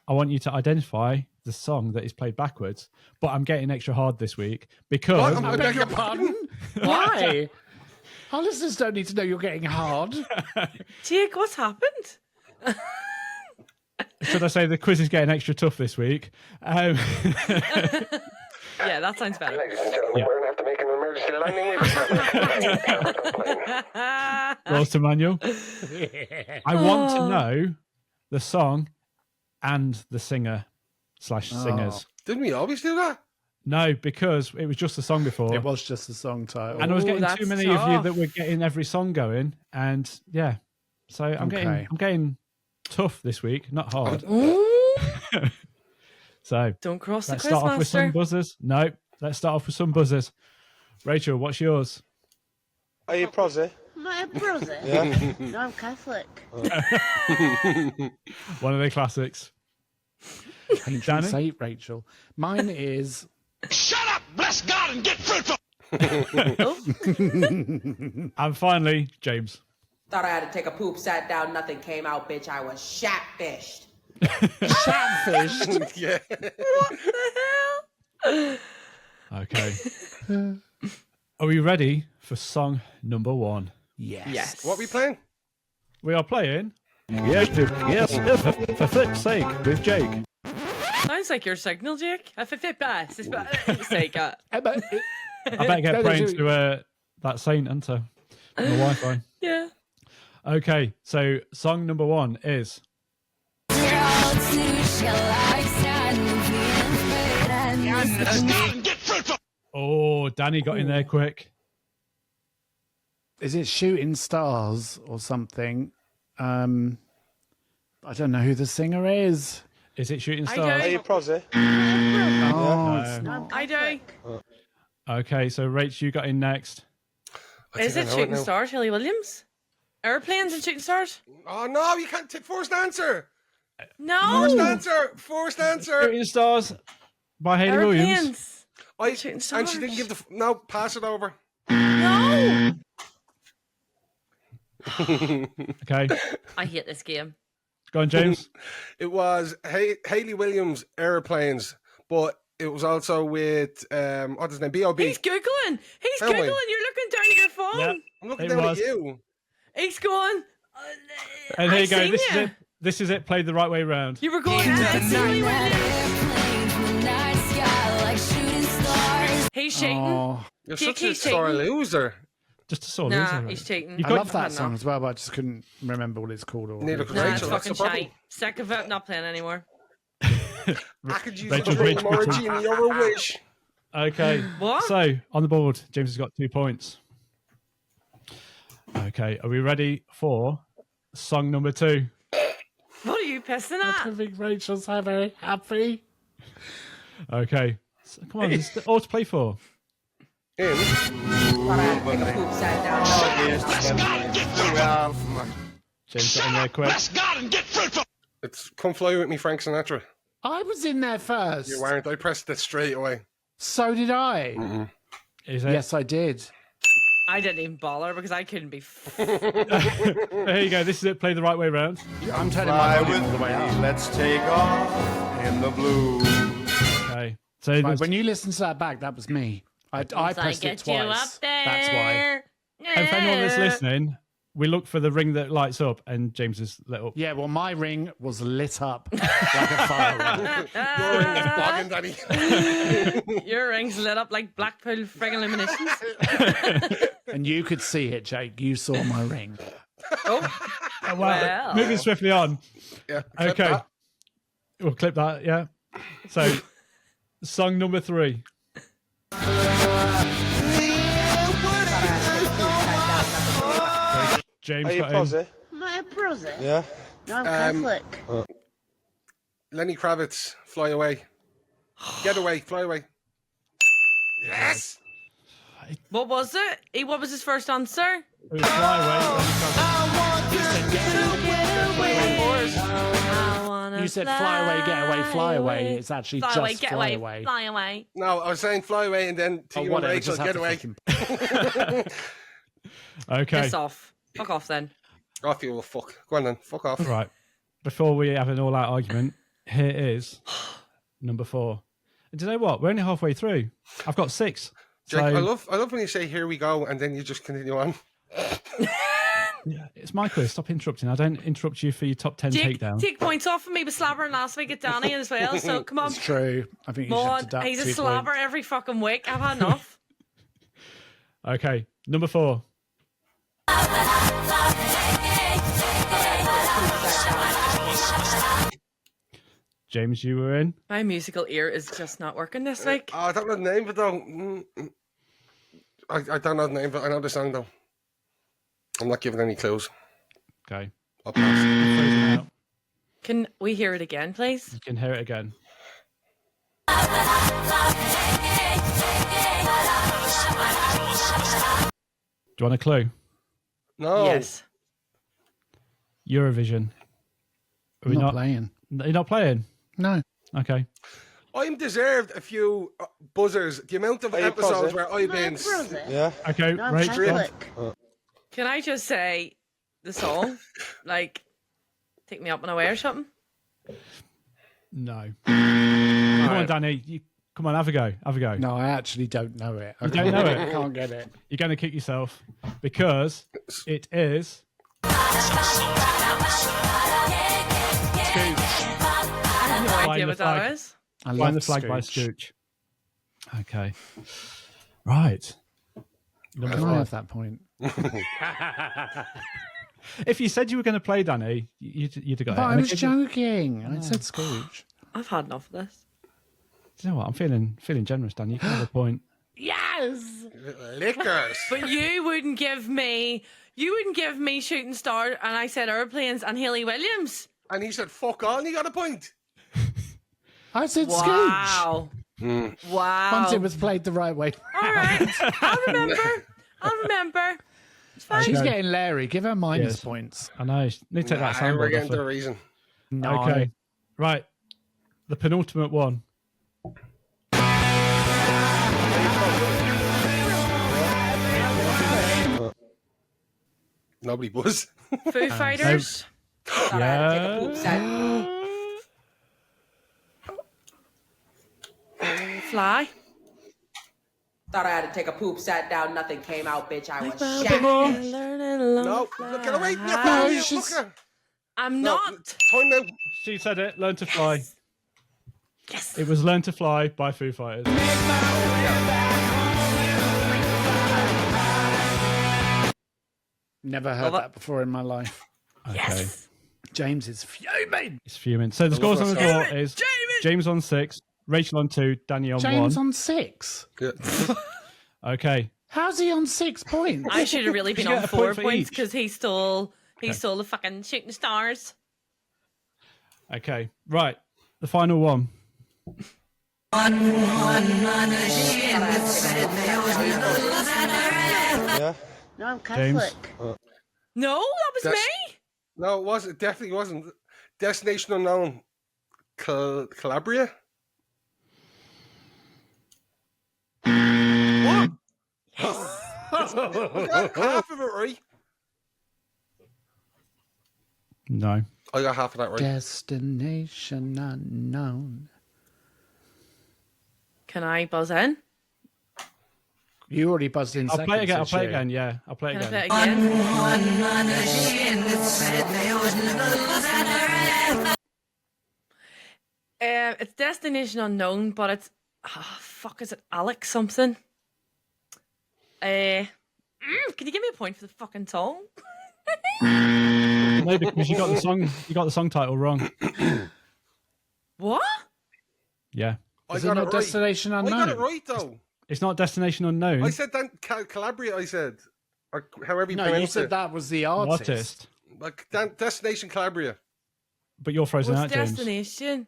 I want you to identify the song that is played backwards, but I'm getting extra hard this week because... I beg your pardon? Why? Our listeners don't need to know you're getting hard. Jake, what's happened? Should I say the quiz is getting extra tough this week? Yeah, that sounds better. Ladies and gentlemen, we're going to have to make an emergency landing. Rolls to manual. I want to know the song and the singer/singers. Didn't we always do that? No, because it was just the song before. It was just the song title. And I was getting that's too many of you tough. that were getting every song going, and yeah, so I'm getting tough this week, not hard. So Don't cross the let's start off with some quizmaster. buzzers. No, let's start off with some buzzers. Rachel, what's yours? Are you prosy? My brother? Yeah. No, I'm Catholic. One of the classics. Danny? Say it, Rachel. Mine is... Shut up! Bless God and get fruitful! And finally, James. Thought I had to take a poop, sat down, nothing came out, bitch. I was shat-fished. Shatfish. Yeah. What the hell? Okay. Are we ready for song number 1? Yes. What are we playing? We are playing... Yes, for flip's sake, with Jake. Sounds like your signal, Jake. I fit best. It's like I better get praying to that saint enter on the Wi-Fi. yeah. Okay, so song number 1 is Oh, Danny got in there quick. Is it Shooting Stars or something? I don't know who the singer is. Is it Shooting I Stars? do. Are you prosy? Oh, it's not. I do. Okay, so Rach, you got in next. Is it Shooting Stars, Hilly Williams? Airplanes and Shooting Stars? Oh no, you can't take first answer. No. First answer. Shooting Stars by Hayley Williams. Airplanes. Shooting Stars. And she didn't give no. Pass it over. No. Okay. I hate this game. Go on, James. It was Hayley Williams Airplanes, but it was also with what's his name? B.O.B. He's Googling. He's Am I? Googling. You're looking down at your phone. Yep. I'm looking It down was. at you. He's going. And here I you go. seen This is you. it. This is it. Played the right way round. You were going. He's cheating. Oh, You're Jake, such a he's sore cheating. loser. Just a sore Nah, loser. Right? he's cheating. You've I got- love that song as well, but I just couldn't remember what it's called. Or Neither could Nah, Rachel. it's That's fucking the problem. shite. Sick of it. Not playing anymore. I could use Rachel a dream Bridge or a quitting. genie or a wish. Okay. What? So on the board, James has got 2 points. Okay. Are we ready for song number 2? What are you pissing I at? don't think Rachel's so very happy. Okay. So, come on. There's all to play for. In. James got in there quick. It's Come Fly With Me, Frank Sinatra. I was in there first. You weren't. I pressed it straight away. So did I. Is it? Yes, I did. I didn't even bother because I couldn't be. There you go. This is it. Play the right way round. I'm turning my volume all the way up. Let's take off in the blue. Okay. So Right, there's- when you listen to that back, that was me. I pressed it get you twice. up there. That's why. and for anyone that's listening, we look for the ring that lights up, and James is lit up. Yeah, well, my ring was lit up like a firework. Your ring is bogging, Daddy. Your ring's lit up like Blackpool friggin' illuminations. And you could see it, Jake. You saw my ring. Oh, wow. Well. Moving swiftly on. Yeah. clip Okay. that. We'll clip that, yeah. So, song number 3. James Are you got in. prosy? Am I a prosy? Yeah. No, I'm Catholic. Lenny Kravitz, Fly Away. Get away, fly away. Yes. What was it? What was his first answer? It was Fly Away. You said fly away, get away, fly away. It's actually Fly just away, get fly away, away. fly away. No, I was saying fly away, and then to Oh, you and whatever, Rachel, just have get to away. fucking- Okay. Piss off. Fuck off then. Off you, fuck. Go on then, fuck off. Right. Before we have an all-out argument, here is number 4. And do you know what? We're only halfway through. I've got 6. Jake, So, I love when you say "here we go" and then you just continue on. yeah, it's my quiz. Stop interrupting. I don't interrupt you for your top 10 Jake, takedown. take points off for me, but slabbering last week at Danny as well. So come on. It's true. I think you Come should on. deduct He's a 2 slabber points. every fucking week. I've had enough. Okay. Number 4. James, you were in. My musical ear is just not working this week. I don't know the name of it though. I don't know the name of it. I know the song though. I'm not giving any clues. Okay. I'll pass. Freezing out. Can we hear it again, please? You can hear it again. Do you want a clue? No. Yes. Eurovision. Are I'm we not playing. You're not playing? No. Okay. I'm deserved a few buzzers. The amount of Are you episodes positive? where I've Am I a been. prosy? Yeah. Okay, No, I'm right. Catholic. Can I just say the song? Like, take me up and away or something? No. Come on, Danny. Come on, have a go. Have a go. No, I actually don't know it. You don't know it? I can't get it. You're going to kick yourself because it is. I have no Flying idea the what that flag. is. I love Find the flag by Scooch. Scooch. Okay. Right. Number Can I 5. have that point? If you said you were going to play Danny, you'd have got But it. I And was joking. I said Scrooge. I've had enough of this. Do you know what? I'm feeling generous, Dan. You can have a point. Yes. Lickers. But you wouldn't give me Shooting Star, and I said Airplanes and Haley Williams. And he said, fuck all, and he got a point. I said Scrooge. Wow. Wow. Once it was played the right way. All right. I'll remember. It's fine. She's getting Larry. Give her minus points. I know. Need to take that sound. We're getting to the reason. No. Okay. Right. The penultimate one. Nobody was. Foo Fighters. Yeah. Fly. Thought I had to take a poop, sat down, nothing came out, bitch. I was No, shattered. Get away from your phone, you fucker. I'm not. Time now. She said it. Learn to fly. Yes. It was Learn to Fly by Foo Fighters. Never heard that before in my life. Yes. James is fuming. It's fuming. So the scores on the door is James on 6, Rachel on 2, Danny on 1. James on 6. Okay. How's he on 6 points? I should have really been You get on a 4 point for points each. because he stole the fucking Shooting Stars. Okay. Right. The final one. Yeah. No, I'm James. Catholic. No, that was me. No, it wasn't. It definitely wasn't. Destination Unknown. Calabria? What? I got half of it right. No. I got half of that right. Destination Unknown. Can I buzz in? You already buzzed in I'll second. play it again. I'll said play it she. again. Yeah. I'll play it Can I again. play it again? It's Destination Unknown, but it's is it Alex something? Can you give me a point for the fucking song? No, because you got the song title wrong. What? Yeah. I Is it got not it right. Destination I Unknown? got it right though. It's not Destination Unknown. I said Calabria. I said, or however you No, you pronounce said it. that was the artist. Like Destination Calabria. But you're frozen What's out, James. Destination?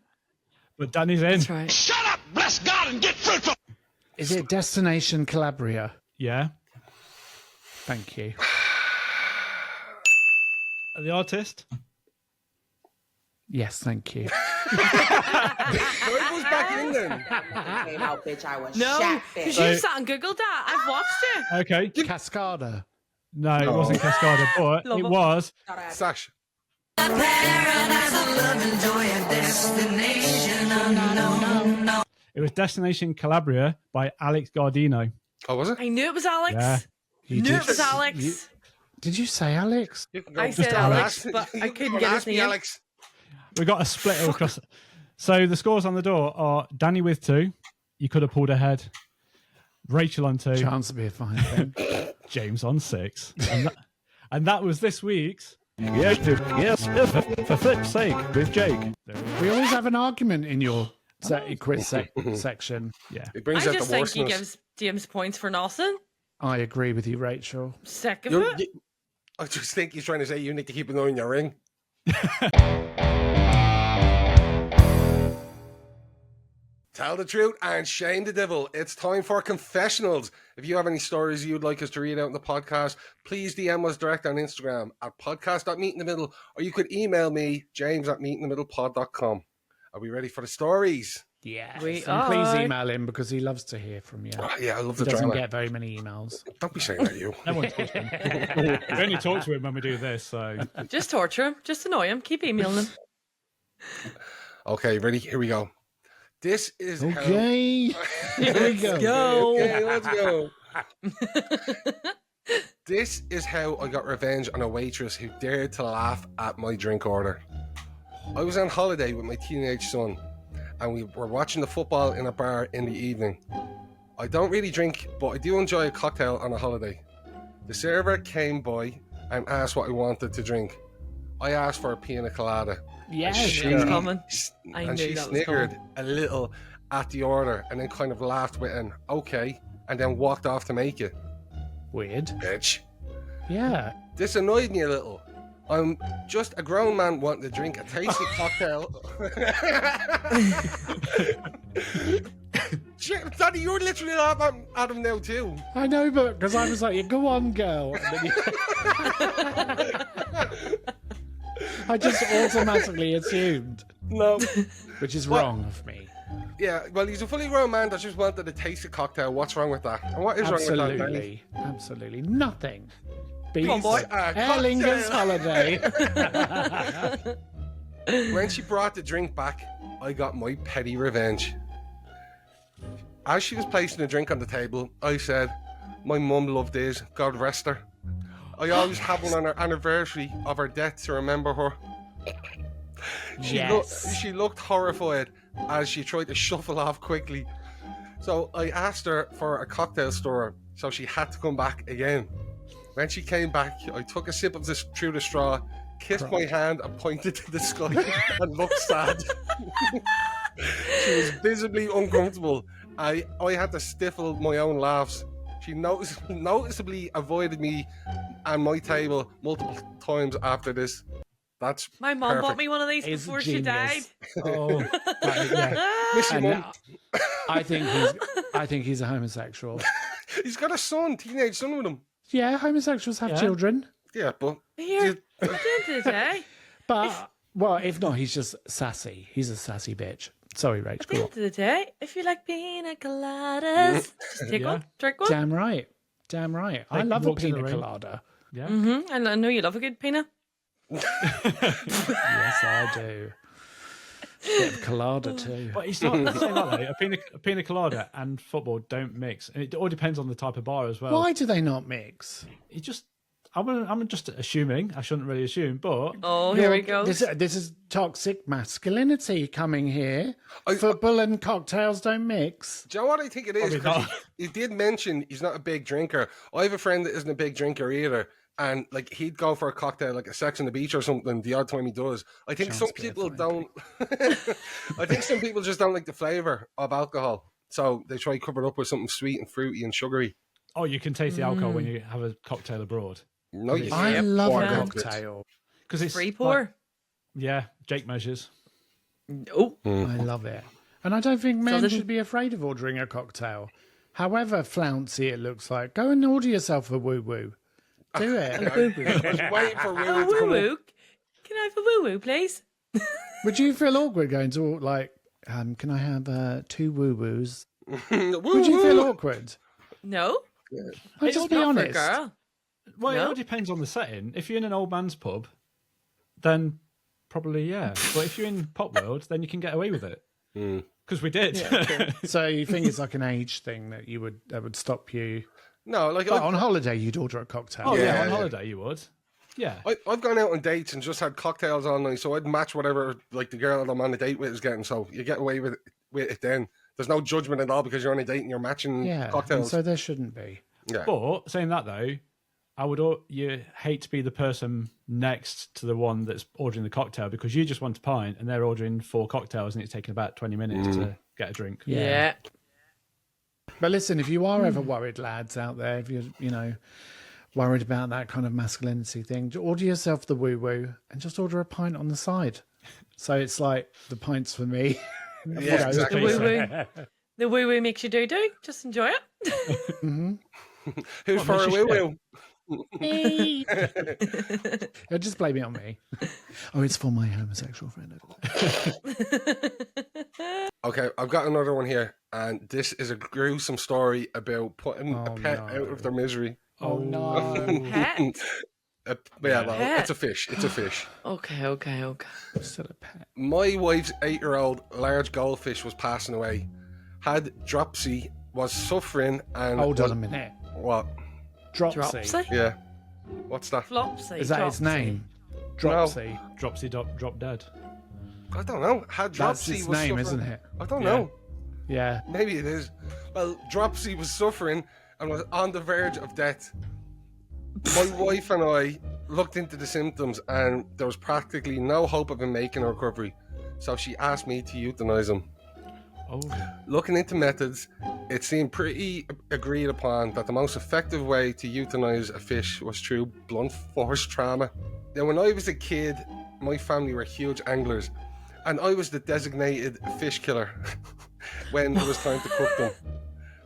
But Danny's in. That's right. Shut up, bless God, and get fruitful. Is it Destination Calabria? Yeah. Thank you. The artist? Yes, thank you. Where was back in then? Came out, bitch. I was No, shattered. because you sat and googled that. I've watched it. Okay. Cascada. No, it wasn't Cascada, but Love it it. was. Sash. It was Destination Calabria by Alex Gardino. Oh, was it? I knew it was Alex. Yeah. You Knew did- it was Alex. you- Did you say Alex? I said Alex, but I couldn't get his name. Alex. We got a split all across. So the scores on the door are Danny with 2. You could have pulled ahead. Rachel on 2. Chance to be a fine thing. James on 6. And that was this week's. Yes, for flip's sake, with Jake. We always have an argument in your quiz section. Yeah. It I brings out just the think he worstness. gives James points for nothing. I agree with you, Rachel. Sick of You're- it. you- I just think he's trying to say you need to keep an eye on your ring. Tell the truth and shame the devil. It's time for confessionals. If you have any stories you'd like us to read out in the podcast, please DM us direct on Instagram at podcast.meetinthemiddle, or you could email me, james@meetinthemiddlepod.com. Are we ready for the stories? Yeah. We And please are. email him because he loves to hear from you. Oh, yeah, I love He the doesn't drama. get very many emails. Don't be saying that, you. No one talks to him. We only talk to him when we do this, so. Just torture him. Just annoy him. Keep emailing him. Okay, ready? Here we go. This is Okay. Here we go. Go. Okay, let's go. This is how I got revenge on a waitress who dared to laugh at my drink order. I was on holiday with my teenage son, and we were watching the football in a bar in the evening. I don't really drink, but I do enjoy a cocktail on a holiday. The server came by, and asked what I wanted to drink. I asked for a pina colada. Yes, It's coming. I And knew she that was sniggered coming. a little at the order and then kind of laughed with an okay, and then walked off to make it. Weird. Bitch. Yeah. This annoyed me a little. I'm just a grown man wanting to drink a tasty cocktail. Shit, Daddy, you're literally laughing at him now too. I know, but because I was like, yeah, go on, girl. And then I just automatically assumed. No. Which is wrong of me. Yeah, well, he's a fully grown man that just wanted to taste a cocktail. What's wrong with that? And what is wrong with that, Danny? Absolutely nothing. Come on, boy. Aer Lingus holiday. When she brought the drink back, I got my petty revenge. As she was placing the drink on the table, I said, my mum loved these, God rest her. I always have one on her anniversary of her death to remember her. She looked horrified as she tried to shuffle off quickly. So I asked her for a cocktail stirrer, so she had to come back again. When she came back, I took a sip of this through the straw, kissed my hand and pointed to the sky and looked sad. She was visibly uncomfortable. I had to stifle my own laughs. She noticeably avoided me and my table multiple times after this. That's My mom perfect. bought me one of these It's before she died. genius. Oh, yeah. Miss you, And Mum. I think he's a homosexual. He's got a teenage son with him. Yeah, homosexuals have children. Yeah, but Here, at the end of the day, But, well, if not, he's just sassy. He's a sassy bitch. Sorry, Rach, at the go end on. of the day, if you like pina coladas, just take one, drink one. Damn right. Damn right. I love a pina colada. Yeah. Mm-hmm. I know you love a good pina. Yes, I do. Bit of colada too. But it's not saying that though. A pina colada and football don't mix, and it all depends on the type of bar as well. Why do they not mix? It just, I'm just assuming. I shouldn't really assume, but Oh, here we go. This is toxic masculinity coming here. Football and cocktails don't mix. do you know what I think it is? Probably 'Cause not. he did mention he's not a big drinker. I have a friend that isn't a big drinker either. And like he'd go for a cocktail, like a Sex on the Beach or something, the odd time he does. I think some people don't. I think some people just don't like the flavour of alcohol, so they try to cover it up with something sweet and fruity and sugary. oh, you can taste the alcohol when you have a cocktail abroad No, you I can't. love Or a cocktails. cocktail. because it's Free pour. like- yeah, Jake measures. Oh, I love it. And I don't think men didn't- should be afraid of ordering a cocktail. However flouncy it looks like, go and order yourself a woo-woo. Do it. I was waiting for a Rue to woo come woo. up. Can I have a woo woo, please? Would you feel awkward going to, like, can I have 2 woo-woos? Woo, Would you woo. feel awkward? No, I'll just be not for a honest. girl. Well, it No? all depends on the setting. If you're in an old man's pub, then probably yeah. But if you're in Pop World, then you can get away with it because we did. So you think it's like an age thing that would stop you? No, like But on holiday, you'd order a cocktail. Oh yeah, Yeah, on yeah. holiday you would. Yeah. I've gone out on dates and just had cocktails all night, so I'd match whatever like the girl that I'm on a date with is getting. So you get away with it then. There's no judgment at all because you're on a date and you're matching Yeah, and cocktails. so there shouldn't be. Yeah. But saying that though, you hate to be the person next to the one that's ordering the cocktail because you just want a pint and they're ordering 4 cocktails and it's taking about 20 minutes to get a drink. Yeah. But listen, if you are ever worried, lads out there, if you're, worried about that kind of masculinity thing, order yourself the woo-woo and just order a pint on the side. So it's like the pints for me. Yeah, exactly. The woo woo. The woo woo makes you do. Just enjoy it. Who's for a woo woo? Me. Just blame it on me. Oh, it's for my homosexual friend over there. Okay, I've got another one here, and this is a gruesome story about putting a pet out of their misery. Oh no. Pet? Yeah, well, Pet? it's a fish. It's a fish. Okay. Still a pet. My wife's 8-year-old large goldfish was passing away. Had dropsy, was suffering, and Hold on a minute. What? Dropsy. Dropsy? Yeah. What's that? Flopsy. Is that its Dropsy. name? Dropsy. Dropsy drop dead. I don't know. Had That's dropsy its was name, suffering. isn't it? I don't know. Yeah. Maybe it is. Well, dropsy was suffering and was on the verge of death. My wife and I looked into the symptoms and there was practically no hope of him making a recovery. So she asked me to euthanize him. Oh. Looking into methods, it seemed pretty agreed upon that the most effective way to euthanize a fish was through blunt force trauma. Now, when I was a kid, my family were huge anglers, and I was the designated fish killer when it was time to cook them.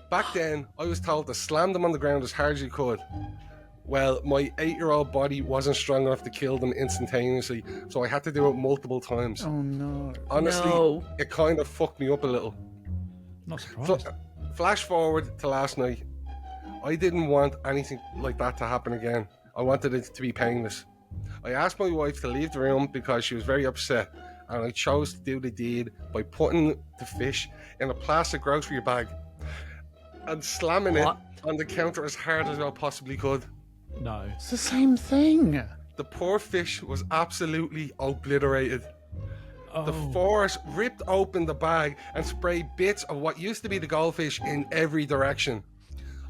Back then, I was told to slam them on the ground as hard as you could. Well, my 8-year-old body wasn't strong enough to kill them instantaneously, so I had to do it multiple times. Oh no. Honestly, it kind of fucked me up a little. Not surprised. Flash forward to last night. I didn't want anything like that to happen again. I wanted it to be painless. I asked my wife to leave the room because she was very upset, and I chose to do the deed by putting the fish in a plastic grocery bag and slamming it on the counter as hard as I possibly could. No. It's the same thing. The poor fish was absolutely obliterated. Oh. The force ripped open the bag and sprayed bits of what used to be the goldfish in every direction.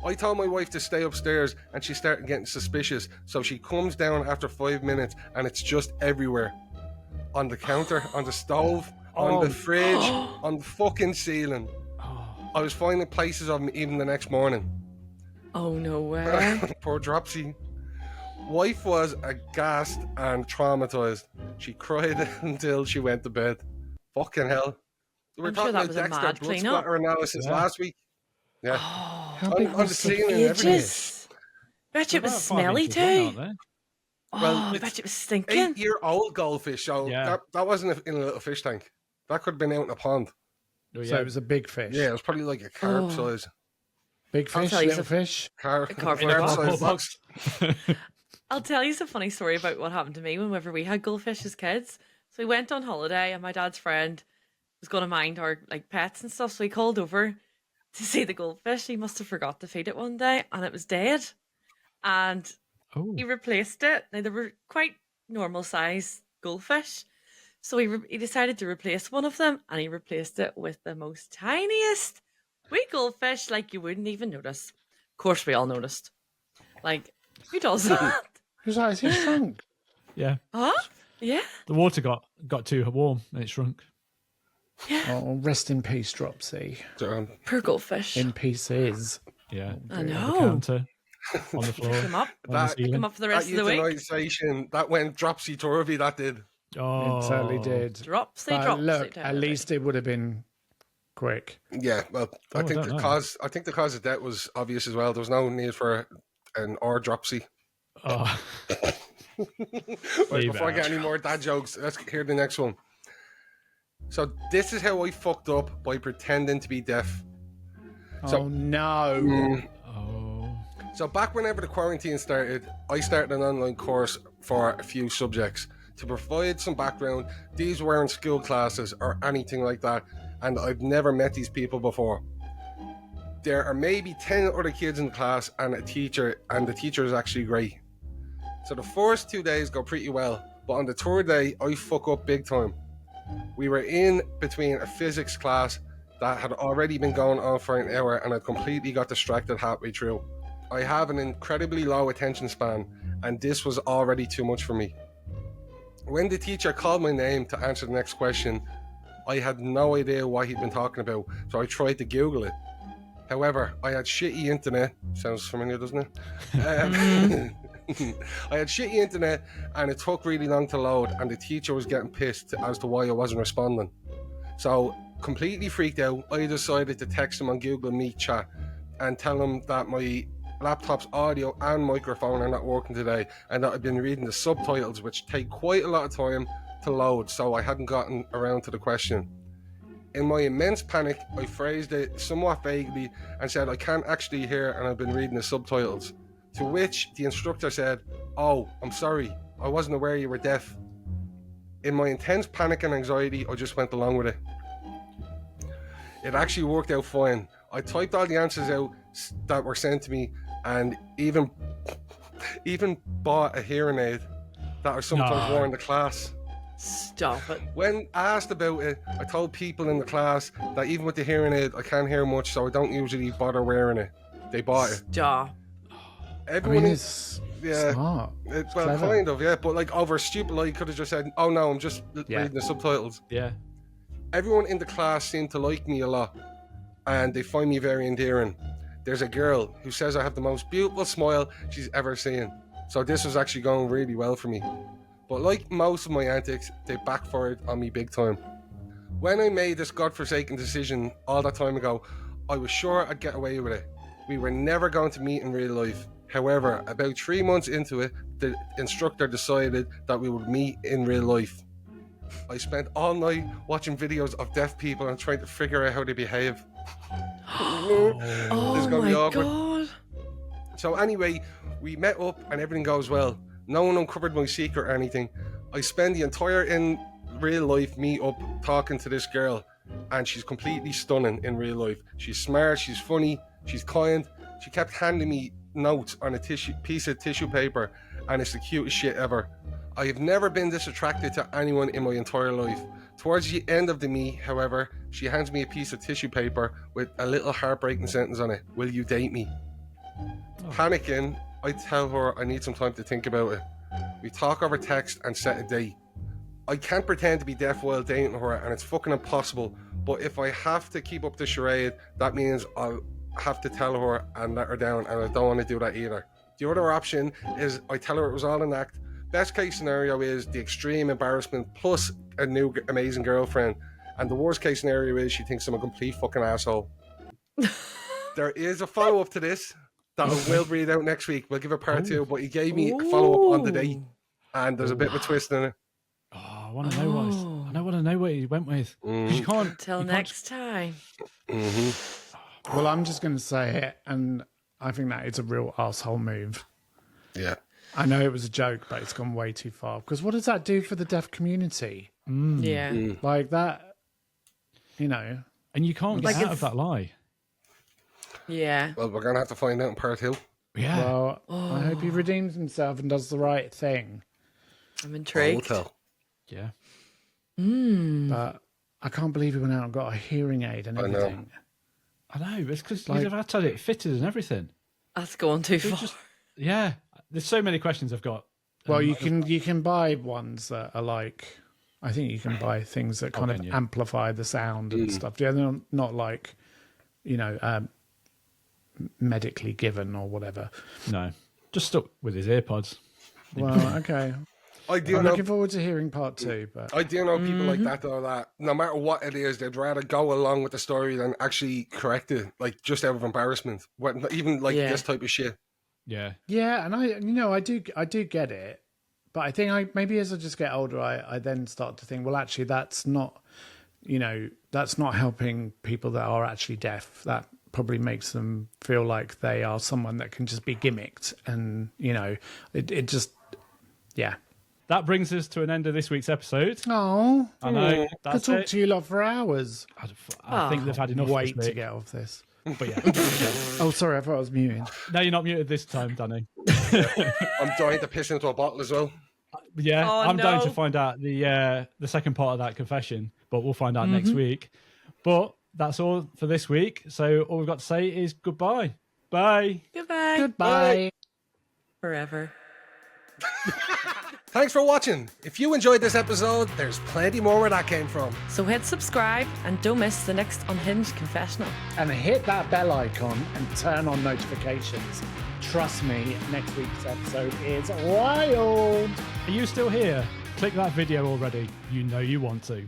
I told my wife to stay upstairs and she started getting suspicious, so she comes down after 5 minutes and it's just everywhere. On the counter, on the stove, on the fridge, on the fucking ceiling. I was finding places of them even the next morning. Oh, no way. Poor Dropsy. Wife was aghast and traumatized. She cried until she went to bed. Fucking hell. We were I'm sure talking that about was a Dexter mad blood clean-up. splatter analysis last week. Yeah. How big on was the the ceiling and everything. Ages. Bet you it was About 5 smelly inches long, aren't too. they? Well, I it's bet you it was stinking. 8-year-old goldfish, so Yeah. that wasn't in a little fish tank. That could have been out in a pond. Oh, So it was a big fish. Yeah, it was probably like a carp size. Big I'll fish, tell you little something. fish. Carp cardboard size box. I'll tell you a funny story about what happened to me whenever we had goldfish as kids. So we went on holiday and my dad's friend was going to mind our like pets and stuff. So he called over to see the goldfish. He must have forgot to feed it one day and it was dead. And he replaced it. Now, they were quite normal size goldfish. So he decided to replace one of them and he replaced it with the most tiniest wee goldfish like you wouldn't even notice. Of course, we all noticed. Like, who does that? Whose eyes he shrunk? Yeah. Huh? Yeah. The water got too warm and it shrunk. Oh, rest in peace, Dropsy. Poor goldfish. In pieces. Yeah. I On the know. counter, on the floor. Pick him up. on the Pick him ceiling. up for the rest of the week. Euthanization, that went dropsy turvy, that did. Oh, It certainly did. Dropsy, But dropsy. look, down at the least it would have been quick. Yeah, well, I I think don't the know. cause of death was obvious as well. There was no need for an or dropsy. Oh. Right, Leave before I it get out. any more dad jokes, let's hear the next one. So this is how I fucked up by pretending to be deaf. Oh no. Oh. So back whenever the quarantine started, I started an online course for a few subjects. To provide some background, these weren't school classes or anything like that, and I've never met these people before. There are maybe 10 other kids in the class and a teacher, and the teacher is actually great. So the first 2 days go pretty well, but on the third day, I fuck up big time. We were in between a physics class that had already been going on for an hour, and I completely got distracted halfway through. I have an incredibly low attention span, and this was already too much for me. When the teacher called my name to answer the next question, I had no idea what he'd been talking about, so I tried to Google it. However, I had shitty internet. Sounds familiar, doesn't it? I had shitty internet, and it took really long to load, and the teacher was getting pissed as to why I wasn't responding. So, completely freaked out, I decided to text him on Google Meet chat and tell him that my laptop's audio and microphone are not working today, and that I've been reading the subtitles, which take quite a lot of time to load, so I hadn't gotten around to the question. In my immense panic, I phrased it somewhat vaguely and said I can't actually hear and I've been reading the subtitles. To which the instructor said, "Oh, I'm sorry, I wasn't aware you were deaf." In my intense panic and anxiety, I just went along with it. It actually worked out fine. I typed all the answers out that were sent to me, and even bought a hearing aid that I sometimes wore in the class. Stop it. When asked about it, I told people in the class that even with the hearing aid, I can't hear much, so I don't usually bother wearing it. They bought it. Stop. Everyone it's smart. It's Clever. kind of, yeah. But like over a stupid lie, could have just said, "Oh no, I'm just reading the subtitles." Yeah. Everyone in the class seemed to like me a lot, and they find me very endearing. There's a girl who says I have the most beautiful smile she's ever seen. So this was actually going really well for me. But like most of my antics, they backfired on me big time. When I made this godforsaken decision all that time ago, I was sure I'd get away with it. We were never going to meet in real life. However, about 3 months into it, the instructor decided that we would meet in real life. I spent all night watching videos of deaf people and trying to figure out how they behave. This is going to be awkward. God. So anyway, we met up and everything goes well. No one uncovered my secret or anything. I spend the entire in real life meet up talking to this girl, and she's completely stunning in real life. She's smart, she's funny, she's kind. She kept handing me notes on a piece of tissue paper, and it's the cutest shit ever. I have never been this attracted to anyone in my entire life. Towards the end of the meet, however, she hands me a piece of tissue paper with a little heartbreaking sentence on it. Will you date me? Panicking, I tell her I need some time to think about it. We talk over text and set a date. I can't pretend to be deaf while dating her, and it's fucking impossible. But if I have to keep up the charade, that means I'll have to tell her and let her down, and I don't want to do that either. The other option is I tell her it was all an act. Best case scenario is the extreme embarrassment plus a new amazing girlfriend. And the worst case scenario is she thinks I'm a complete fucking asshole. There is a follow-up to this that I will read out next week. We'll give a part 2, but he gave me a follow-up on the date, and there's a bit of a twist in it. Oh, I want to know what he went with. 'Cause you can't. Till next time. Well, I'm just going to say it, and I think that it's a real asshole move. Yeah. I know it was a joke, but it's gone way too far. Because what does that do for the deaf community? Yeah. Like that, you know. And you can't get out of that lie. Yeah. Well, we're going to have to find out in part 2. Yeah. Well, I hope he redeems himself and does the right thing. I'm intrigued. Yeah. But I can't believe he went out and got a hearing aid and everything. I know. It's because you'd have had to have it fitted and everything. That's going too far. Yeah. There's so many questions I've got. Well, you can buy ones that are like, I think you can buy things that kind of amplify the sound and stuff. Yeah, they're not like, you know, medically given or whatever. No, just stuck with his earpods. Well, okay. I'm looking forward to hearing part 2. But I do know people like that, though, that no matter what it is, they'd rather go along with the story than actually correct it, like just out of embarrassment. Even like this type of shit. Yeah. Yeah, and I do get it, but I think maybe as I just get older, I then start to think, well, actually, that's not helping people that are actually deaf. That probably makes them feel like they are someone that can just be gimmicked, and it just, yeah. That brings us to an end of this week's episode. Oh, I know. I could talk to you lot for hours. I think they've had enough. Wait to get off this. But yeah. Oh, sorry, I thought I was muting. No, you're not muted this time, Danny. I'm dying to piss into a bottle as well. Yeah, I'm dying to find out the second part of that confession, but we'll find out next week. But that's all for this week. So all we've got to say is goodbye. Bye. Goodbye. Goodbye. Forever. Thanks for watching. If you enjoyed this episode, there's plenty more where that came from. So hit subscribe and don't miss the next Unhinged confessional. And hit that bell icon and turn on notifications. Trust me, next week's episode is wild. Are you still here? Click that video already. You know you want to.